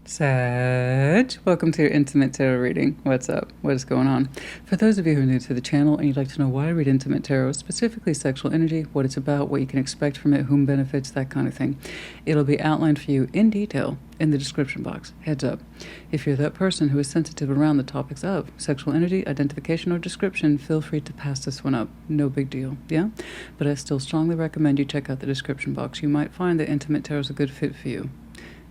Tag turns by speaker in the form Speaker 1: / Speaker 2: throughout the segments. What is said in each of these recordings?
Speaker 1: Sag, welcome to your intimate tarot reading. What's up? What is going on? For those of you who are new to the channel and you'd like to know why I read intimate tarot, specifically sexual energy, what it's about, what you can expect from it, whom benefits, that kind of thing, it'll be outlined for you in detail in the description box. Heads up. If you're that person who is sensitive around the topics of sexual energy, identification, or description, feel free to pass this one up. No big deal, yeah? But I still strongly recommend you check out the description box. You might find that intimate tarot is a good fit for you.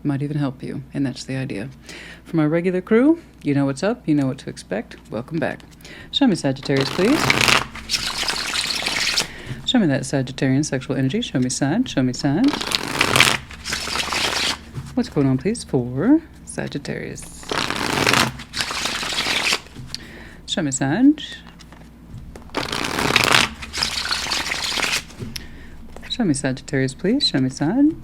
Speaker 1: Might even help you, and that's the idea. For my regular crew, you know what's up, you know what to expect. Welcome back. Show me Sagittarius, please. Show me that Sagittarian sexual energy. Show me Sag. Show me Sag. What's going on, please, for Sagittarius? Show me Sag. Show me Sagittarius, please. Show me Sag.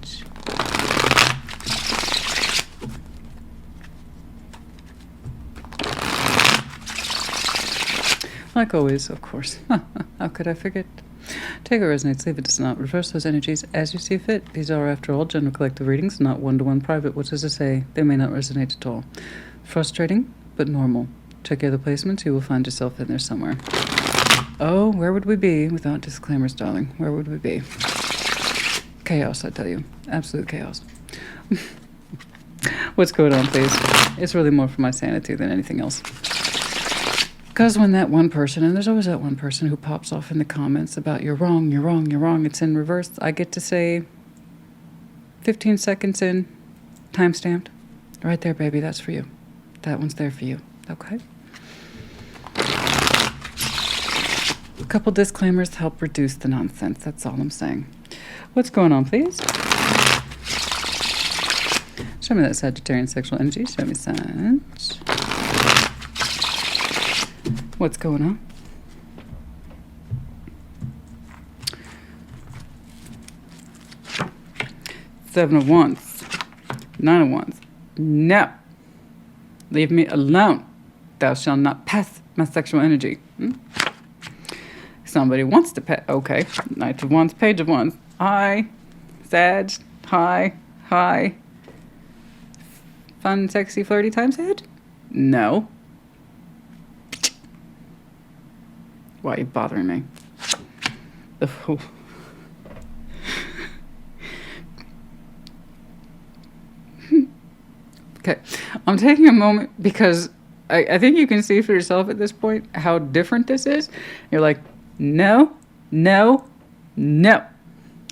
Speaker 1: Like always, of course. How could I forget? Take what resonates, leave it does not. Reverse those energies as you see fit. These are, after all, general collective readings, not one-to-one private. What does it say? They may not resonate at all. Frustrating, but normal. Check your other placements. You will find yourself in there somewhere. Oh, where would we be without disclaimers, darling? Where would we be? Chaos, I tell you. Absolute chaos. What's going on, please? It's really more for my sanity than anything else. Because when that one person, and there's always that one person who pops off in the comments about you're wrong, you're wrong, you're wrong, it's in reverse, I get to say 15 seconds in, time-stamped. Right there, baby, that's for you. That one's there for you, okay? A couple disclaimers help reduce the nonsense, that's all I'm saying. What's going on, please? Show me that Sagittarian sexual energy. Show me Sag. What's going on? Seven of Wands. Nine of Wands. No. Leave me alone. Thou shalt not pass my sexual energy. Somebody wants to pet. Okay. Knight of Wands. Page of Wands. Hi. Sag. Hi. Hi. Fun, sexy, flirty time, Sag? No. Why are you bothering me? The fool. Okay, I'm taking a moment because I think you can see for yourself at this point how different this is. You're like, no, no, no.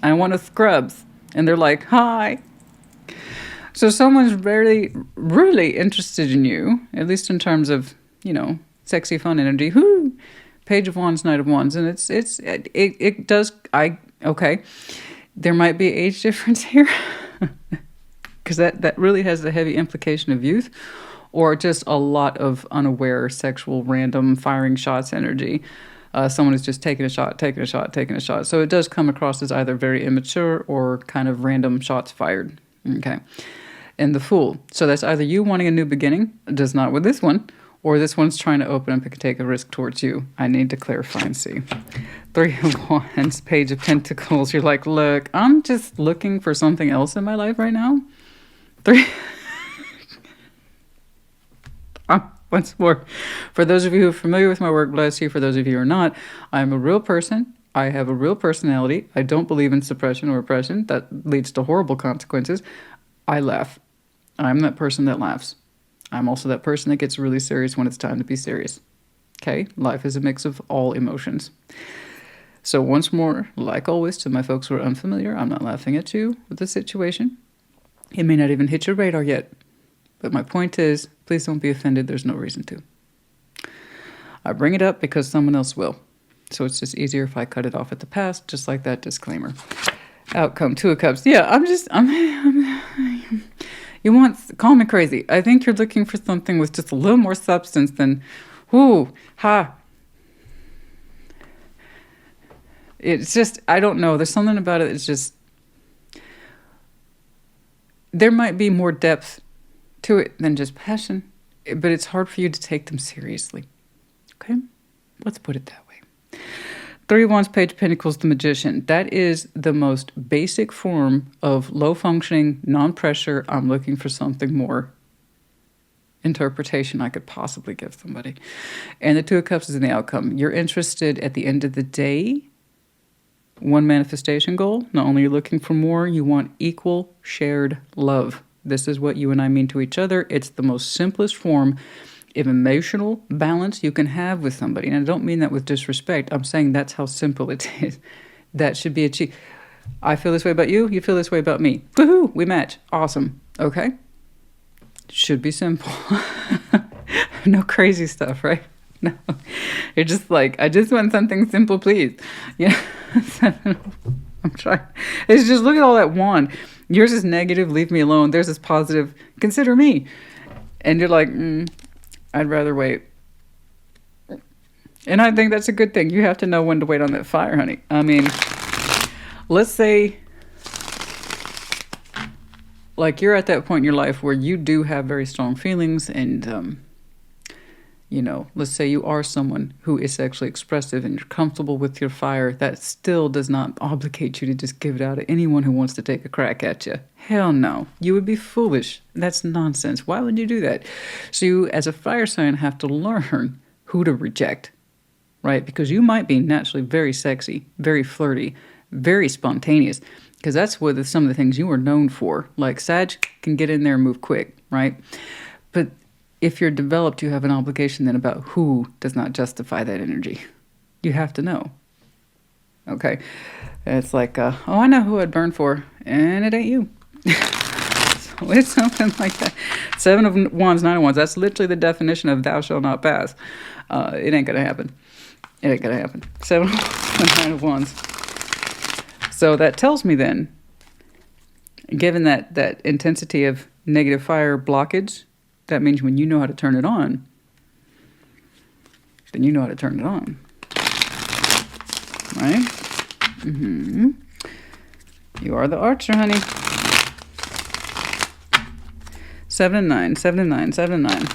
Speaker 1: I want a scrubs. And they're like, hi. So someone's really interested in you, at least in terms of, you know, sexy, fun energy. Whoo! Page of Wands, Knight of Wands, and it does, okay, there might be age difference here, because that really has the heavy implication of youth, or just a lot of unaware sexual random firing shots energy. Someone is just taking a shot, taking a shot, taking a shot. So it does come across as either very immature or kind of random shots fired, okay? And the Fool, so that's either you wanting a new beginning, does not with this one, or this one's trying to open up and take a risk towards you. I need to clarify and see. Three of Wands, Page of Pentacles. You're like, look, I'm just looking for something else in my life right now. Three. Once more. For those of you who are familiar with my work, bless you. For those of you who are not, I'm a real person. I have a real personality. I don't believe in suppression or oppression. That leads to horrible consequences. I laugh. I'm that person that laughs. I'm also that person that gets really serious when it's time to be serious. Okay? Life is a mix of all emotions. So once more, like always, to my folks who are unfamiliar, I'm not laughing at you with the situation. It may not even hit your radar yet. But my point is, please don't be offended. There's no reason to. I bring it up because someone else will. So it's just easier if I cut it off at the pass, just like that disclaimer. Outcome, Two of Cups. Yeah, you want, call me crazy. I think you're looking for something with just a little more substance than, whoo, ha. It's just, I don't know. There's something about it. It's just, there might be more depth to it than just passion, but it's hard for you to take them seriously. Okay? Let's put it that way. Three of Wands, Page of Pentacles, the Magician. That is the most basic form of low-functioning, non-pressure, I'm looking for something more interpretation I could possibly give somebody. And the Two of Cups is in the outcome. You're interested at the end of the day. One manifestation goal. Not only are you looking for more, you want equal shared love. This is what you and I mean to each other. It's the most simplest form of emotional balance you can have with somebody. And I don't mean that with disrespect. I'm saying that's how simple it is. That should be achieved. I feel this way about you. You feel this way about me. Woohoo! We match. Awesome. Okay? Should be simple. No crazy stuff, right? No. You're just like, I just want something simple, please. Yeah. I'm trying. It's just, look at all that wand. Yours is negative, leave me alone. Theirs is positive, consider me. And you're like, I'd rather wait. And I think that's a good thing. You have to know when to wait on that fire, honey. I mean, let's say, like, you're at that point in your life where you do have very strong feelings and, you know, let's say you are someone who is sexually expressive and you're comfortable with your fire. That still does not obligate you to just give it out to anyone who wants to take a crack at you. Hell no. You would be foolish. That's nonsense. Why would you do that? So you, as a fire sign, have to learn who to reject, right? Because you might be naturally very sexy, very flirty, very spontaneous, because that's what some of the things you are known for. Like Sag can get in there and move quick, right? But if you're developed, you have an obligation then about who does not justify that energy. You have to know. Okay? It's like, oh, I know who I'd burn for, and it ain't you. So it's something like that. 7 of Wands, 9 of Wands. That's literally the definition of thou shalt not pass. It ain't going to happen. It ain't going to happen. 7 of 9 of Wands. So that tells me then, given that intensity of negative fire blockage, that means when you know how to turn it on, then you know how to turn it on. Right? Mm-hmm. You are the archer, honey. 7 and 9, 7 and 9, 7 and 9.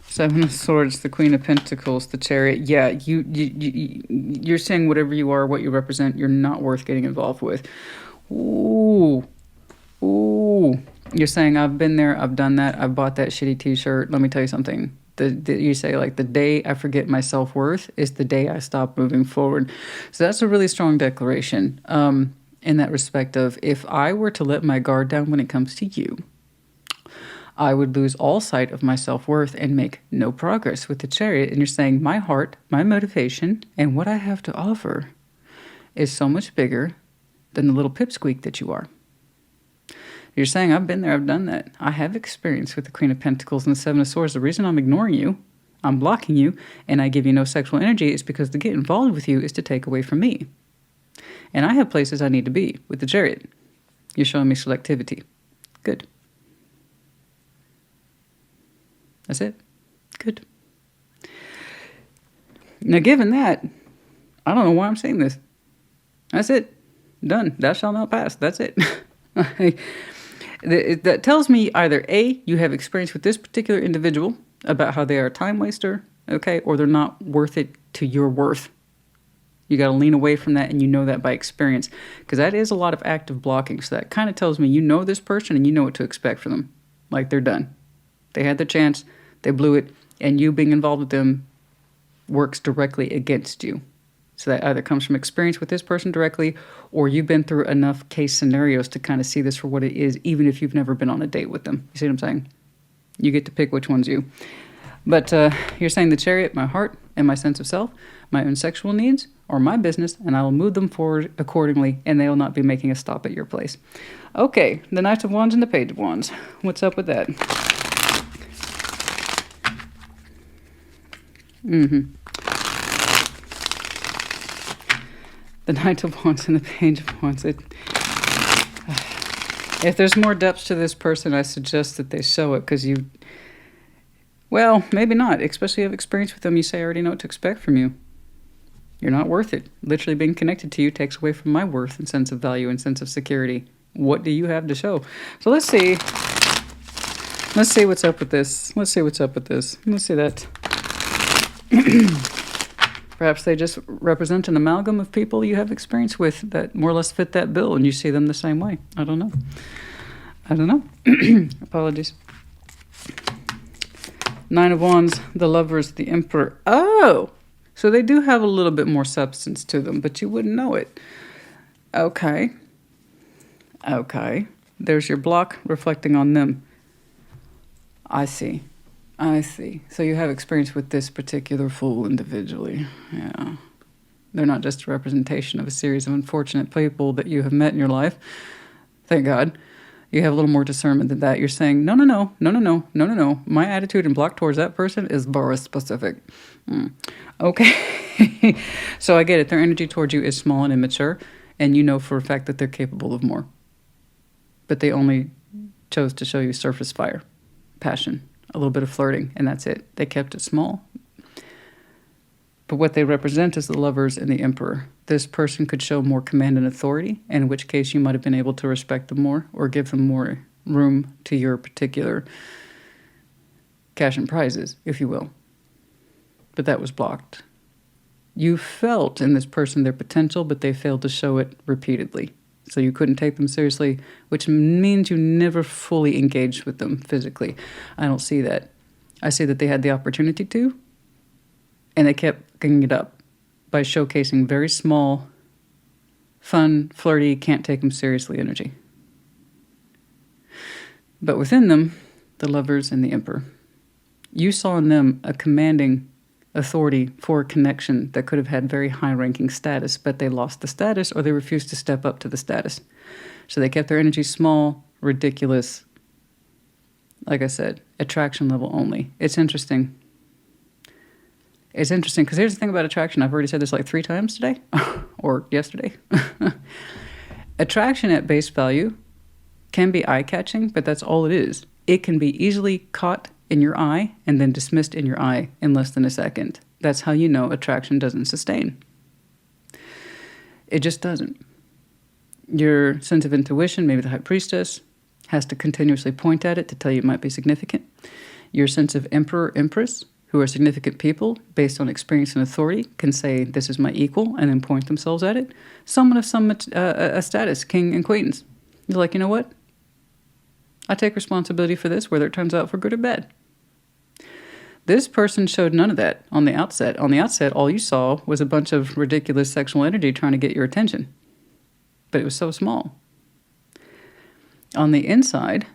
Speaker 1: Seven of Swords, the Queen of Pentacles, the Chariot. Yeah, you're saying whatever you are, what you represent, you're not worth getting involved with. Ooh. Ooh. You're saying, I've been there, I've done that, I've bought that shitty t-shirt. Let me tell you something. You say, like, the day I forget my self-worth is the day I stop moving forward. So that's a really strong declaration in that respect of, if I were to let my guard down when it comes to you, I would lose all sight of my self-worth and make no progress with the Chariot. And you're saying my heart, my motivation, and what I have to offer is so much bigger than the little pipsqueak that you are. You're saying, I've been there, I've done that. I have experience with the Queen of Pentacles and the 7 of Swords. The reason I'm ignoring you, I'm blocking you, and I give you no sexual energy is because to get involved with you is to take away from me. And I have places I need to be with the Chariot. You're showing me selectivity. Good. That's it. Good. Now, given that, I don't know why I'm saying this. That's it. Done. Thou shalt not pass. That's it. That tells me either A, you have experience with this particular individual about how they are a time waster, okay, or they're not worth it to your worth. You got to lean away from that, and you know that by experience, because that is a lot of active blocking. So that kind of tells me you know this person and you know what to expect from them. Like, they're done. They had their chance, they blew it, and you being involved with them works directly against you. So that either comes from experience with this person directly, or you've been through enough case scenarios to kind of see this for what it is, even if you've never been on a date with them. You see what I'm saying? You get to pick which one's you. But you're saying the Chariot, my heart and my sense of self, my own sexual needs, are my business, and I will move them forward accordingly, and they will not be making a stop at your place. Okay, the Knight of Wands and the Page of Wands. What's up with that? The Knight of Wands and the Page of Wands. If there's more depth to this person, I suggest that they show it, because you... Well, maybe not. Especially if you have experience with them, you say, I already know what to expect from you. You're not worth it. Literally being connected to you takes away from my worth and sense of value and sense of security. What do you have to show? So let's see. Let's see what's up with this. Let's see what's up with this. Let's see that. Perhaps they just represent an amalgam of people you have experience with that more or less fit that bill, and you see them the same way. I don't know. I don't know. Apologies. Nine of Wands, the Lovers, the Emperor. Oh! So they do have a little bit more substance to them, but you wouldn't know it. Okay. Okay. There's your block reflecting on them. I see. I see. So you have experience with this particular fool individually. Yeah. They're not just a representation of a series of unfortunate people that you have met in your life. Thank God. You have a little more discernment than that. You're saying, no, no, no, no, no, no, no, no, no. My attitude and block towards that person is very specific. Okay. So I get it. Their energy towards you is small and immature, and you know for a fact that they're capable of more. But they only chose to show you surface fire, passion, a little bit of flirting, and that's it. They kept it small. But what they represent is the Lovers and the Emperor. This person could show more command and authority, in which case you might have been able to respect them more or give them more room to your particular cash and prizes, if you will. But that was blocked. You felt in this person their potential, but they failed to show it repeatedly. So you couldn't take them seriously, which means you never fully engaged with them physically. I don't see that. I see that they had the opportunity to, and they kept getting it up by showcasing very small, fun, flirty, can't take them seriously energy. But within them, the Lovers and the Emperor. You saw in them a commanding authority for a connection that could have had very high-ranking status, but they lost the status or they refused to step up to the status. So they kept their energy small, ridiculous, like I said, attraction level only. It's interesting. It's interesting because here's the thing about attraction. I've already said this like 3 times today or yesterday. Attraction at base value can be eye-catching, but that's all it is. It can be easily caught in your eye and then dismissed in your eye in less than a second. That's how you know attraction doesn't sustain. It just doesn't. Your sense of intuition, maybe the High Priestess, has to continuously point at it to tell you it might be significant. Your sense of Emperor, Empress, who are significant people based on experience and authority, can say, this is my equal, and then point themselves at it. Someone of some a status, king and queens. You're like, you know what? I take responsibility for this, whether it turns out for good or bad. This person showed none of that on the outset. On the outset, all you saw was a bunch of ridiculous sexual energy trying to get your attention. But it was so small. On the inside,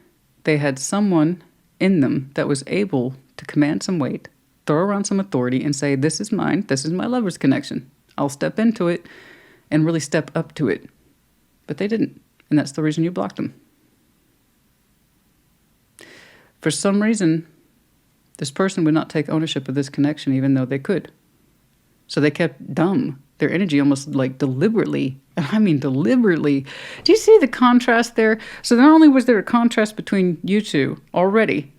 Speaker 1: they had someone in them that was able to command some weight, throw around some authority, and say, this is mine, this is my lover's connection. I'll step into it and really step up to it. But they didn't, and that's the reason you blocked them. For some reason, this person would not take ownership of this connection even though they could. So they kept dumb. Their energy almost like deliberately, I mean deliberately. Do you see the contrast there? So not only was there a contrast between you two already,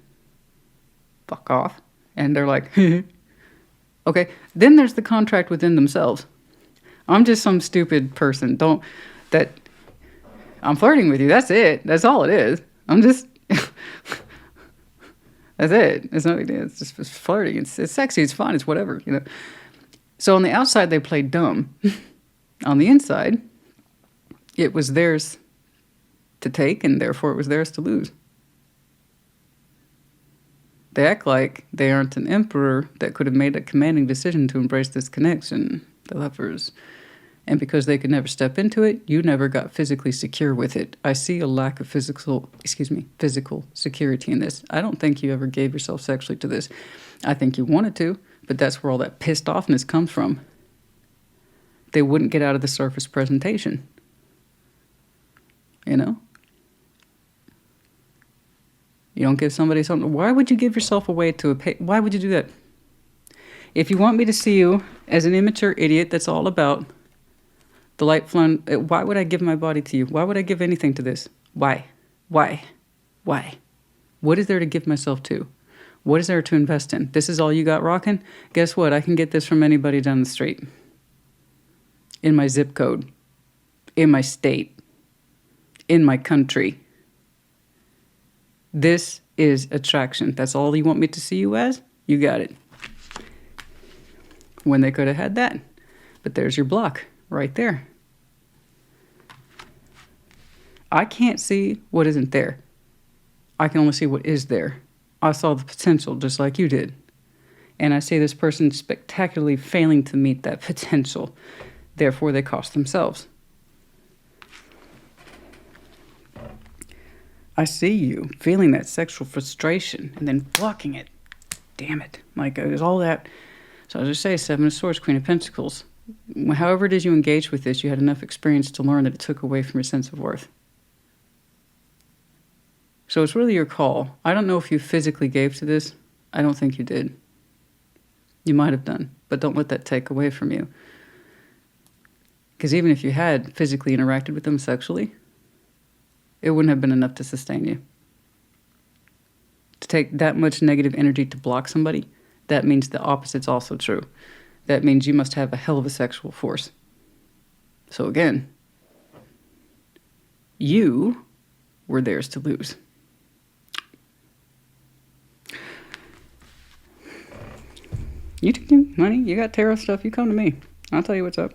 Speaker 1: fuck off, and they're like, okay, then there's the contract within themselves. I'm just some stupid person. I'm flirting with you. That's it. That's all it is. I'm just... That's it. It's no big deal. It's just flirting. It's sexy. It's fun. It's whatever, you know. So on the outside, they played dumb. On the inside, it was theirs to take, and therefore it was theirs to lose. They act like they aren't an emperor that could have made a commanding decision to embrace this connection, the Lovers. And because they could never step into it, you never got physically secure with it. I see a lack of physical security in this. I don't think you ever gave yourself sexually to this. I think you wanted to, but that's where all that pissed offness comes from. They wouldn't get out of the surface presentation. You know? You don't give somebody something. Why would you give yourself away to why would you do that? If you want me to see you as an immature idiot that's all about the light flown, why would I give my body to you? Why would I give anything to this? Why? Why? Why? What is there to give myself to? What is there to invest in? This is all you got rocking? Guess what? I can get this from anybody down the street. In my zip code. In my state. In my country. This is attraction. That's all you want me to see you as? You got it. when they could have had that. But there's your block right there. I can't see what isn't there. I can only see what is there. I saw the potential just like you did. And I see this person spectacularly failing to meet that potential. Therefore, they cost themselves. I see you feeling that sexual frustration and then blocking it. Damn it. Like, there's all that. So I'll just say Seven of Swords, Queen of Pentacles. However it is you engage with this, you had enough experience to learn that it took away from your sense of worth. So it's really your call. I don't know if you physically gave to this. I don't think you did. You might have done, but don't let that take away from you. Because even if you had physically interacted with them sexually, it wouldn't have been enough to sustain you. To take that much negative energy to block somebody, that means the opposite's also true. That means you must have a hell of a sexual force. So again, you were theirs to lose. You do, honey. You got tarot stuff. You come to me. I'll tell you what's up.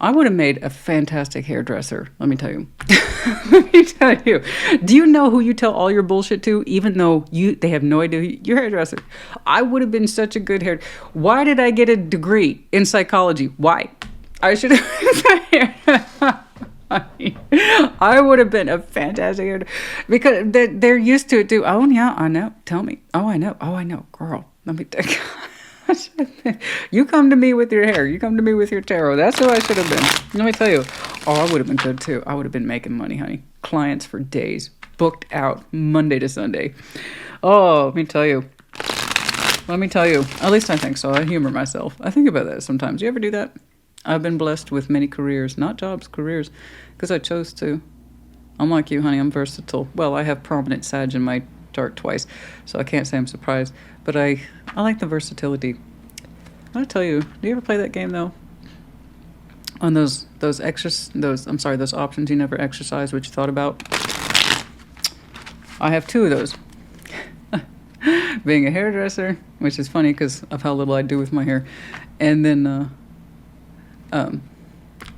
Speaker 1: I would have made a fantastic hairdresser. Let me tell you. Let me tell you. Do you know who you tell all your bullshit to, even though they have no idea you're a hairdresser? I would have been such a good hair. Why did I get a degree in psychology? Why? I should have. I would have been a fantastic hairdresser because they're used to it too. Oh yeah, I know. Tell me. Oh, I know. Oh, I know. Girl, let me. You come to me with your hair. You come to me with your tarot. That's who I should have been. Let me tell you. Oh, I would have been good too. I would have been making money, honey. Clients for days. Booked out Monday to Sunday. Oh, let me tell you. Let me tell you. At least I think so. I humor myself. I think about that sometimes. You ever do that? I've been blessed with many careers. Not jobs, careers. Because I chose to. I'm like you, honey. I'm versatile. Well, I have prominent Sag in my chart twice. So I can't say I'm surprised. But I like the versatility. I'm gonna tell you, do you ever play that game though? On those options you never exercise, what you thought about. I have two of those. Being a hairdresser, which is funny because of how little I do with my hair, and then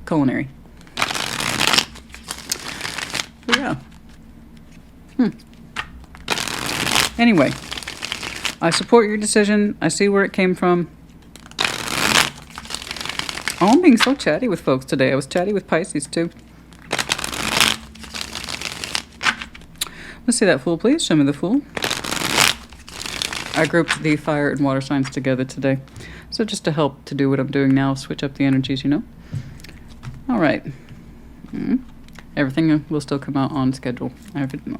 Speaker 1: culinary. So yeah. Anyway, I support your decision. I see where it came from. Oh, I'm being so chatty with folks today. I was chatty with Pisces too. Let's see that Fool, please. Show me the Fool. I grouped the fire and water signs together today. So just to help to do what I'm doing now, switch up the energies, you know. All right. Everything will still come out on schedule,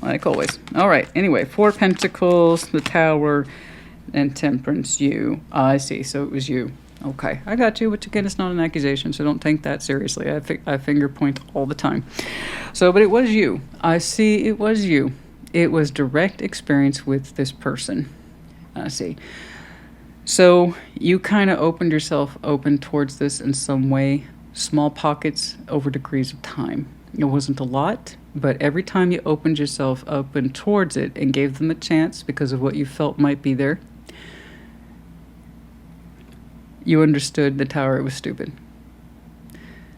Speaker 1: like always. All right. Anyway, 4 Pentacles, the Tower, and Temperance. You. I see. So it was you. Okay, I got you, which again, it's not an accusation, so don't take that seriously. I finger point all the time. So, but it was you. I see it was you. It was direct experience with this person. I see. So you kind of opened yourself open towards this in some way, small pockets over degrees of time. It wasn't a lot, but every time you opened yourself open towards it and gave them a chance because of what you felt might be there, you understood the Tower, it was stupid.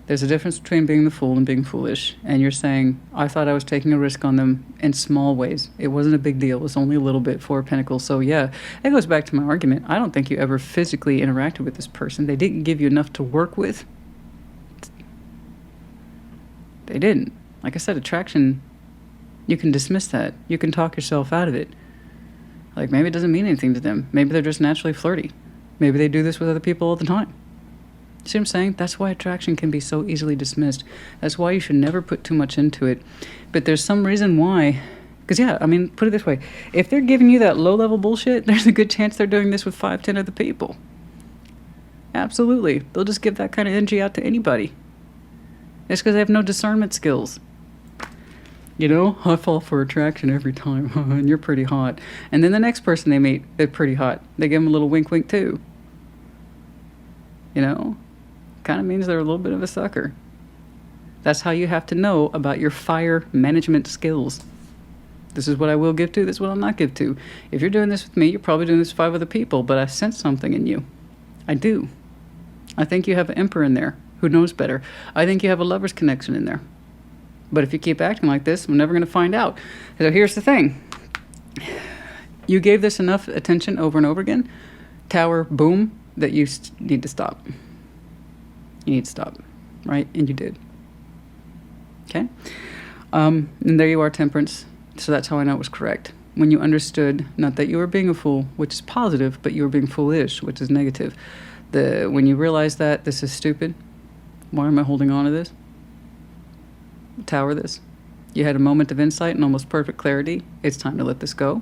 Speaker 1: There's a difference between being the Fool and being foolish. And you're saying, I thought I was taking a risk on them in small ways. It wasn't a big deal. It was only a little bit. 4 Pentacles. So yeah, it goes back to my argument. I don't think you ever physically interacted with this person. They didn't give you enough to work with. They didn't. Like I said, attraction, you can dismiss that. You can talk yourself out of it. Like maybe it doesn't mean anything to them. Maybe they're just naturally flirty. Maybe they do this with other people all the time. See what I'm saying? That's why attraction can be so easily dismissed. That's why you should never put too much into it. But there's some reason why. Because yeah, I mean, put it this way. If they're giving you that low-level bullshit, there's a good chance they're doing this with 5, 10 other people. Absolutely. They'll just give that kind of energy out to anybody. It's because they have no discernment skills. You know, I fall for attraction every time, and you're pretty hot. And then the next person they meet, they're pretty hot. They give them a little wink-wink too. You know? Kind of means they're a little bit of a sucker. That's how you have to know about your fire management skills. This is what I will give to. This is what I'll not give to. If you're doing this with me, you're probably doing this with 5 other people, but I sense something in you. I do. I think you have an emperor in there who knows better. I think you have a lover's connection in there. But if you keep acting like this, I'm never going to find out. So here's the thing. You gave this enough attention over and over again, tower, boom, that you need to stop. You need to stop, right? And you did. Okay? And there you are, Temperance. So that's how I know it was correct. When you understood, not that you were being a fool, which is positive, but you were being foolish, which is negative. When you realize that this is stupid, why am I holding on to this? Tower this. You had a moment of insight and almost perfect clarity. It's time to let this go.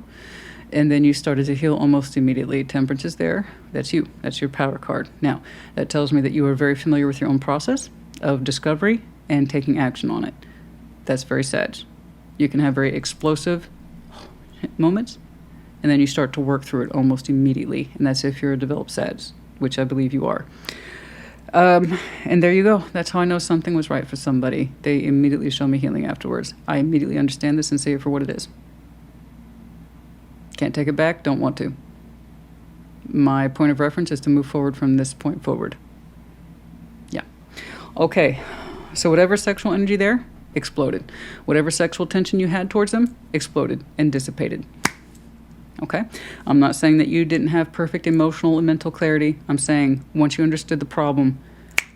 Speaker 1: And then you started to heal almost immediately. Temperance is there. That's you. That's your power card. Now, that tells me that you are very familiar with your own process of discovery and taking action on it. That's very Sag. You can have very explosive moments, and then you start to work through it almost immediately. And that's if you're a developed Sag, which I believe you are. And there you go. That's how I know something was right for somebody. They immediately show me healing afterwards. I immediately understand this and see it for what it is. Can't take it back, don't want to. My point of reference is to move forward from this point forward. Yeah. Okay. So whatever sexual energy there, exploded. Whatever sexual tension you had towards them, exploded and dissipated. Okay? I'm not saying that you didn't have perfect emotional and mental clarity. I'm saying once you understood the problem,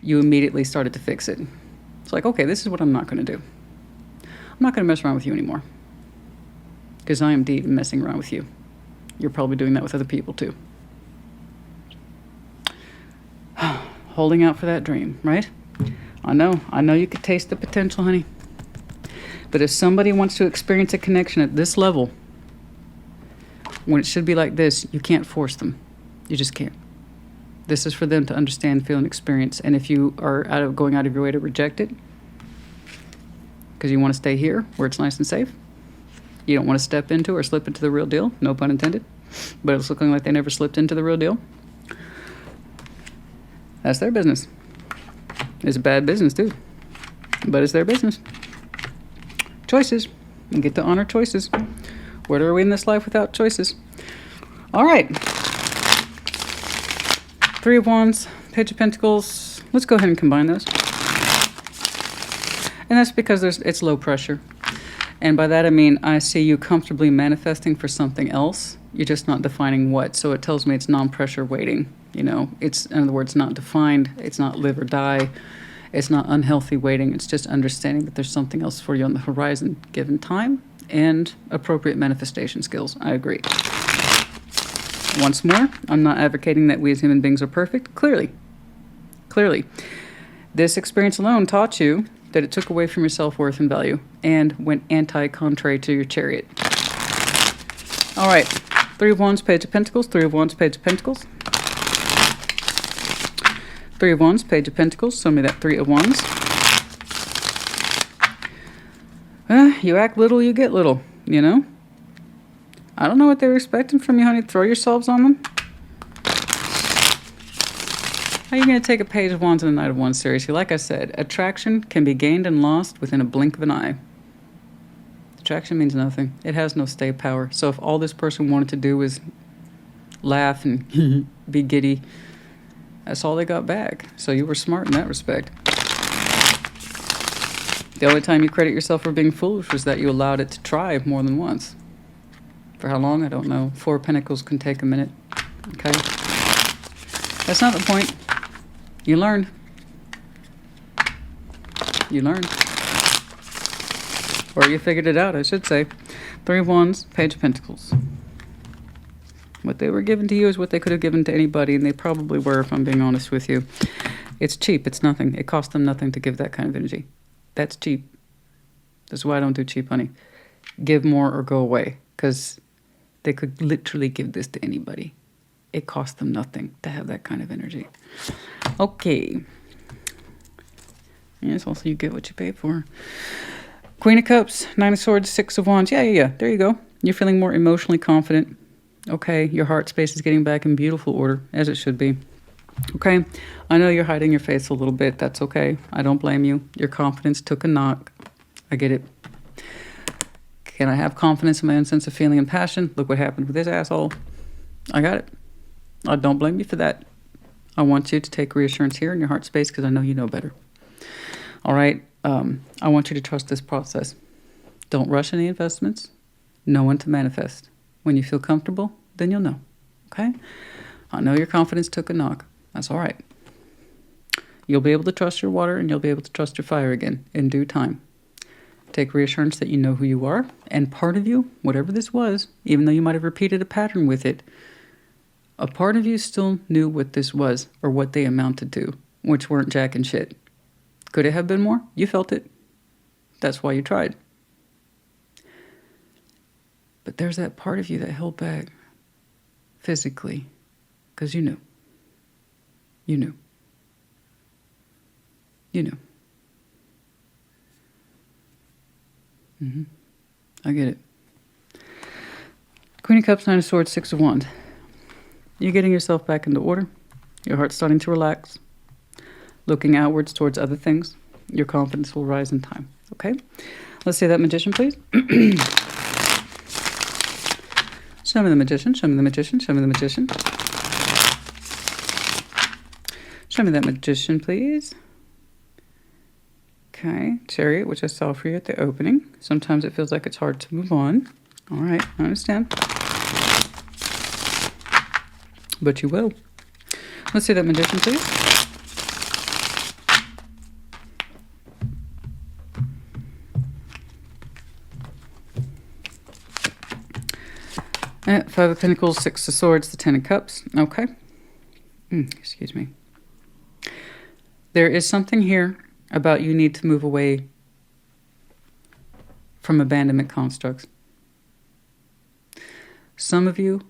Speaker 1: you immediately started to fix it. It's like, okay, this is what I'm not going to do. I'm not going to mess around with you anymore. Because I am indeed messing around with you. You're probably doing that with other people too. Holding out for that dream, right? I know you could taste the potential, honey. But if somebody wants to experience a connection at this level, when it should be like this, you can't force them. You just can't. This is for them to understand, feel, and experience. And if you are going out of your way to reject it, because you want to stay here where it's nice and safe, you don't want to step into or slip into the real deal, no pun intended, but it's looking like they never slipped into the real deal, that's their business. It's a bad business too, but it's their business. Choices. You get to honor choices. Where are we in this life without choices? All right. 3 of Wands, Page of Pentacles. Let's go ahead and combine those. And that's because it's low pressure. And by that I mean I see you comfortably manifesting for something else. You're just not defining what. So it tells me it's non-pressure waiting. You know, it's, in other words, not defined. It's not live or die. It's not unhealthy waiting. It's just understanding that there's something else for you on the horizon given time and appropriate manifestation skills. I agree. Once more, I'm not advocating that we as human beings are perfect. Clearly. This experience alone taught you that it took away from your self-worth and value and went contrary to your chariot. All right. 3 of Wands, Page of Pentacles. 3 of Wands, Page of Pentacles. 3 of Wands, Page of Pentacles. Show me that 3 of Wands. You act little, you get little, you know? I don't know what they were expecting from you, honey. Throw yourselves on them. How are you going to take a Page of Wands and a Knight of Wands seriously? Like I said, attraction can be gained and lost within a blink of an eye. Attraction means nothing. It has no stay power. So if all this person wanted to do was laugh and be giddy, that's all they got back. So you were smart in that respect. The only time you credit yourself for being foolish was that you allowed it to try more than once. For how long? I don't know. 4 of Pentacles can take a minute. Okay? That's not the point. You learned. You learned. Or you figured it out, I should say. 3 of Wands, Page of Pentacles. What they were given to you is what they could have given to anybody, and they probably were, if I'm being honest with you. It's cheap. It's nothing. It cost them nothing to give that kind of energy. That's cheap. That's why I don't do cheap, honey. Give more or go away, because they could literally give this to anybody. It cost them nothing to have that kind of energy. Okay. Yes, also you get what you pay for. Queen of Cups, 9 of Swords, 6 of Wands. Yeah. There you go. You're feeling more emotionally confident. Okay, your heart space is getting back in beautiful order, as it should be. Okay, I know you're hiding your face a little bit. That's okay. I don't blame you. Your confidence took a knock. I get it. Can I have confidence in my own sense of feeling and passion? Look what happened with this asshole. I got it. I don't blame you for that. I want you to take reassurance here in your heart space because I know you know better. All right. I want you to trust this process. Don't rush any investments. Know when to manifest. When you feel comfortable, then you'll know. Okay? I know your confidence took a knock. That's all right. You'll be able to trust your water and you'll be able to trust your fire again in due time. Take reassurance that you know who you are. And part of you, whatever this was, even though you might have repeated a pattern with it, a part of you still knew what this was or what they amounted to, which weren't jack and shit. Could it have been more? You felt it. That's why you tried. But there's that part of you that held back physically because you knew. You knew. You knew. I get it. Queen of Cups, Nine of Swords, Six of Wands. You're getting yourself back into order. Your heart's starting to relax. Looking outwards towards other things. Your confidence will rise in time. Okay? Let's see that Magician, please. Show me the Magician. Show me the Magician. Show me the Magician. Show me that Magician, please. Okay, Chariot, which I saw for you at the opening. Sometimes it feels like it's hard to move on. All right, I understand. But you will. Let's see that Magician, please. Five of Pentacles, Six of Swords, the Ten of Cups. Okay. Excuse me. There is something here about you need to move away from abandonment constructs. Some of you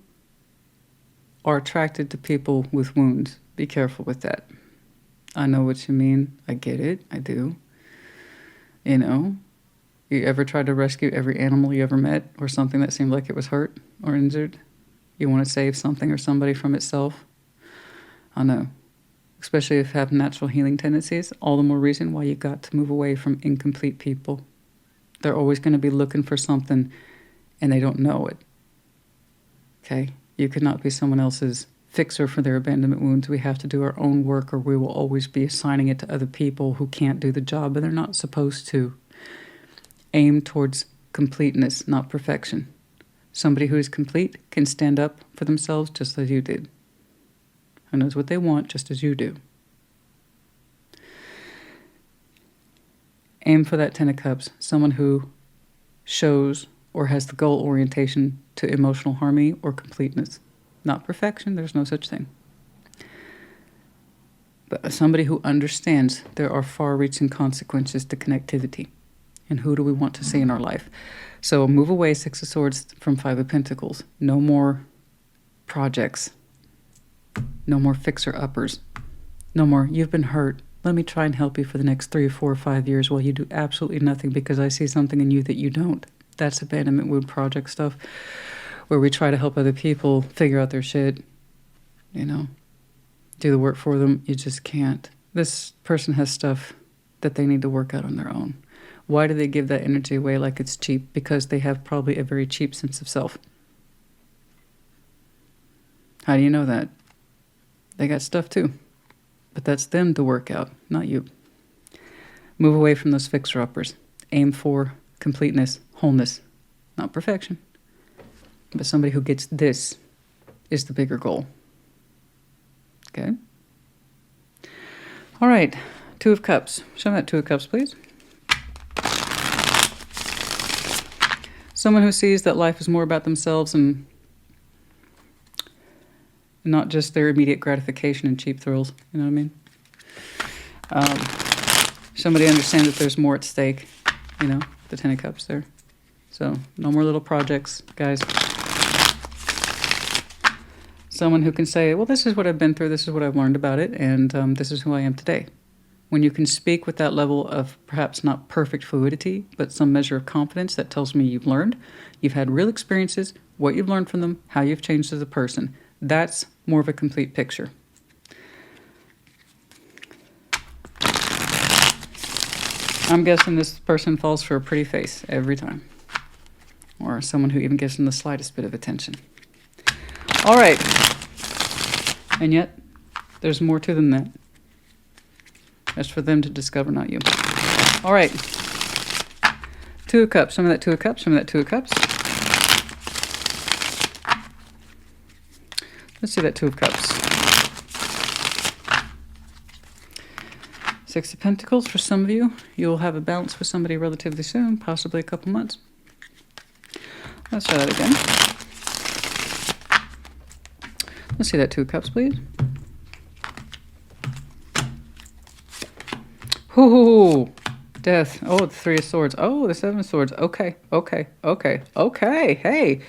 Speaker 1: are attracted to people with wounds. Be careful with that. I know what you mean. I get it. I do. You know, you ever tried to rescue every animal you ever met or something that seemed like it was hurt or injured? You want to save something or somebody from itself? I know. Especially if you have natural healing tendencies, all the more reason why you got to move away from incomplete people. They're always going to be looking for something and they don't know it. Okay? You cannot be someone else's fixer for their abandonment wounds. We have to do our own work or we will always be assigning it to other people who can't do the job and they're not supposed to. Aim towards completeness, not perfection. Somebody who is complete can stand up for themselves just as you did. Who knows what they want just as you do. Aim for that Ten of Cups. Someone who shows or has the goal orientation to emotional harmony or completeness. Not perfection, there's no such thing. But somebody who understands there are far-reaching consequences to connectivity. And who do we want to see in our life? So move away, Six of Swords, from Five of Pentacles. No more projects. No more fixer-uppers. No more, you've been hurt. Let me try and help you for the next 3 or 4 or 5 years while you do absolutely nothing because I see something in you that you don't. That's abandonment wound project stuff where we try to help other people figure out their shit, you know, do the work for them. You just can't. This person has stuff that they need to work out on their own. Why do they give that energy away like it's cheap? Because they have probably a very cheap sense of self. How do you know that? They got stuff too. But that's them to work out, not you. Move away from those fixer-uppers. Aim for completeness, wholeness, not perfection. But somebody who gets this is the bigger goal. Okay? All right, Two of Cups. Show me that Two of Cups, please. Someone who sees that life is more about themselves and not just their immediate gratification and cheap thrills. You know what I mean? Somebody understands that there's more at stake. You know, the Ten of Cups there. So no more little projects, guys. Someone who can say, well, this is what I've been through, this is what I've learned about it, and this is who I am today. When you can speak with that level of perhaps not perfect fluidity, but some measure of confidence that tells me you've learned, you've had real experiences, what you've learned from them, how you've changed as a person. That's more of a complete picture. I'm guessing this person falls for a pretty face every time. or someone who even gives them the slightest bit of attention. All right. And yet, there's more to them than that. That's for them to discover, not you. All right. Two of Cups. Some of that Two of Cups. Some of that Two of Cups. Let's see that Two of Cups. Six of Pentacles for some of you. You'll have a balance with somebody relatively soon, possibly a couple months. Let's try that again. Let's see that Two of Cups, please. Ooh, Death. Oh, the Three of Swords. Oh, the Seven of Swords. Okay, okay, okay, okay. Hey,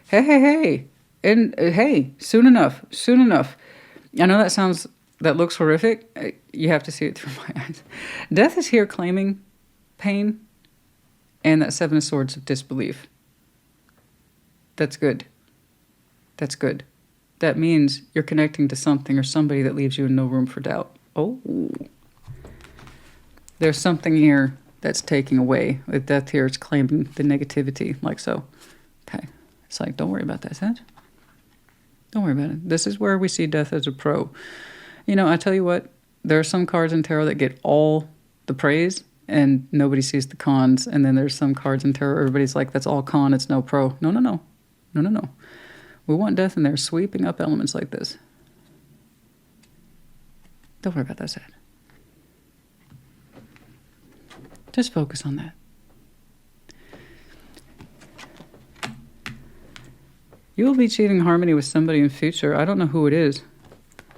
Speaker 1: hey, hey, hey. And hey, soon enough, soon enough. I know that looks horrific. You have to see it through my eyes. Death is here claiming pain and that Seven of Swords of disbelief. That's good. That's good. That means you're connecting to something or somebody that leaves you in no room for doubt. Oh. There's something here that's taking away. With Death here, it's claiming the negativity, like so. Okay. It's like, don't worry about that, Sag. Don't worry about it. This is where we see Death as a pro. You know, I tell you what, there are some cards in tarot that get all the praise and nobody sees the cons. And then there's some cards in tarot, everybody's like, that's all con, it's no pro. No, no, no. No, no, no. We want Death in there sweeping up elements like this. Don't worry about that, Sag. Just focus on that. You will be achieving harmony with somebody in future. I don't know who it is.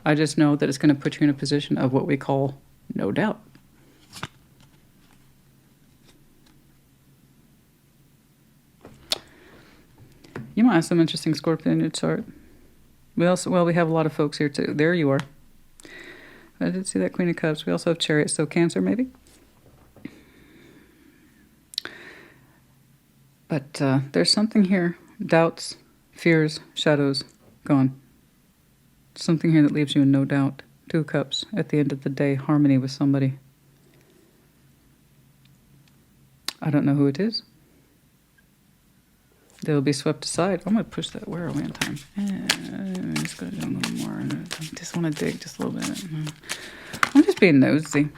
Speaker 1: I just know that it's going to put you in a position of what we call no doubt. You might have some interesting Scorpio in your chart. We have a lot of folks here too. There you are. I did see that Queen of Cups. We also have Chariot, so Cancer maybe. But there's something here. Doubts, fears, shadows, gone. Something here that leaves you in no doubt. Two of Cups. At the end of the day, harmony with somebody. I don't know who it is. They'll be swept aside. I'm going to push that. Where are we on time? I'm just going to do a little more. I just want to dig just a little bit. I'm just being nosy.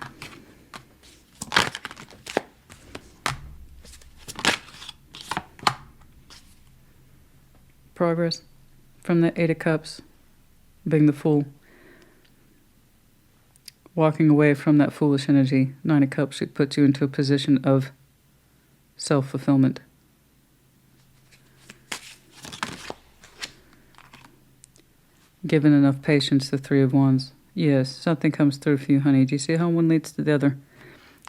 Speaker 1: Progress from the Eight of Cups, being the Fool. Walking away from that foolish energy. Nine of Cups, it puts you into a position of self-fulfillment. Given enough patience, the Three of Wands. Yes, something comes through for you, honey. Do you see how one leads to the other?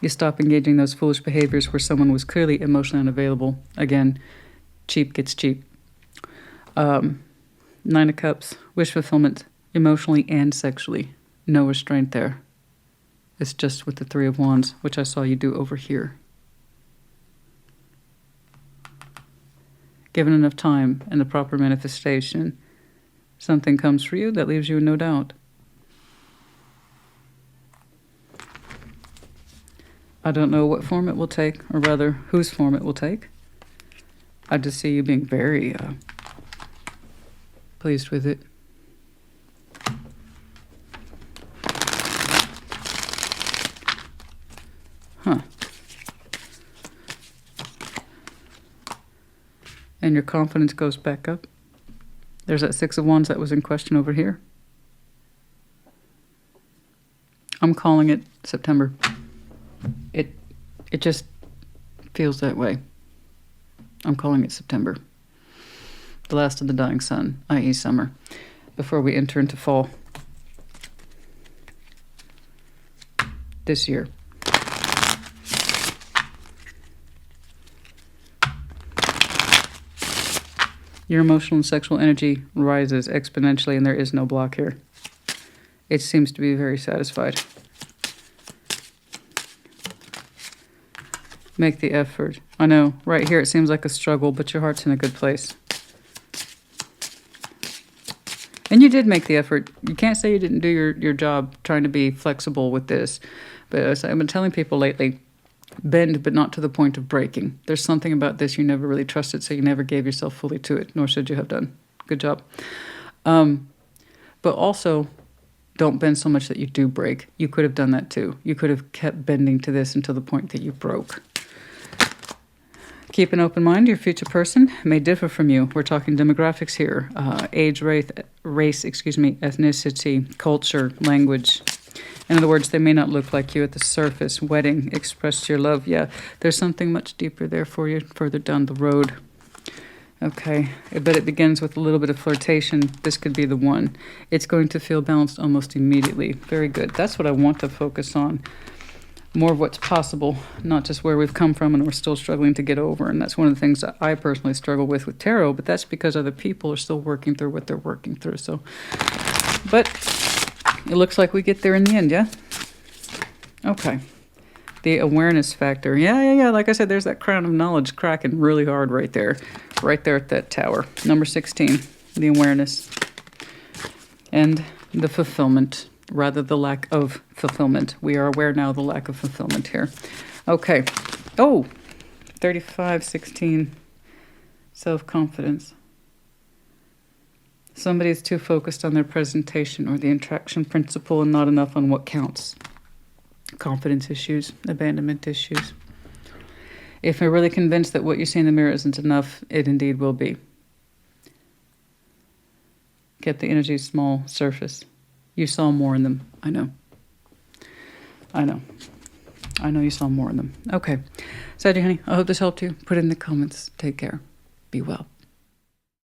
Speaker 1: You stop engaging those foolish behaviors where someone was clearly emotionally unavailable. Again, cheap gets cheap. Nine of Cups, wish fulfillment, emotionally and sexually. No restraint there. It's just with the Three of Wands, which I saw you do over here. Given enough time and the proper manifestation, something comes for you that leaves you in no doubt. I don't know what form it will take, or rather, whose form it will take. I just see you being very pleased with it. Huh. And your confidence goes back up. There's that Six of Wands that was in question over here. I'm calling it September. It just feels that way. I'm calling it September. The last of the dying sun, i.e. summer, before we enter into fall. This year. Your emotional and sexual energy rises exponentially and there is no block here. It seems to be very satisfied. Make the effort. I know, right here it seems like a struggle, but your heart's in a good place. And you did make the effort. You can't say you didn't do your job trying to be flexible with this. But as I've been telling people lately, Bend, but not to the point of breaking. There's something about this you never really trusted, so you never gave yourself fully to it, nor should you have done. Good job. But also, don't bend so much that you do break. You could have done that too. You could have kept bending to this until the point that you broke. Keep an open mind. Your future person may differ from you. We're talking demographics here. Age, race, ethnicity, culture, language. In other words, they may not look like you at the surface. Wedding, express your love. Yeah, there's something much deeper there for you further down the road. Okay, but it begins with a little bit of flirtation. This could be the one. It's going to feel balanced almost immediately. Very good. That's what I want to focus on. More of what's possible, not just where we've come from and we're still struggling to get over. And that's one of the things that I personally struggle with tarot, but that's because other people are still working through what they're working through. So, but it looks like we get there in the end, yeah? Okay. The awareness factor. Yeah. Like I said, there's that crown of knowledge cracking really hard right there. Right there at that tower. Number 16, the awareness. And the fulfillment, rather the lack of fulfillment. We are aware now of the lack of fulfillment here. Okay. Oh, 35, 16, self-confidence. Somebody's too focused on their presentation or the attraction principle and not enough on what counts. Confidence issues, abandonment issues. If you're really convinced that what you see in the mirror isn't enough, it indeed will be. Kept the energy small, surface. You saw more in them. I know you saw more in them. Okay. Sagittarius, honey, I hope this helped you. Put it in the comments. Take care. Be well.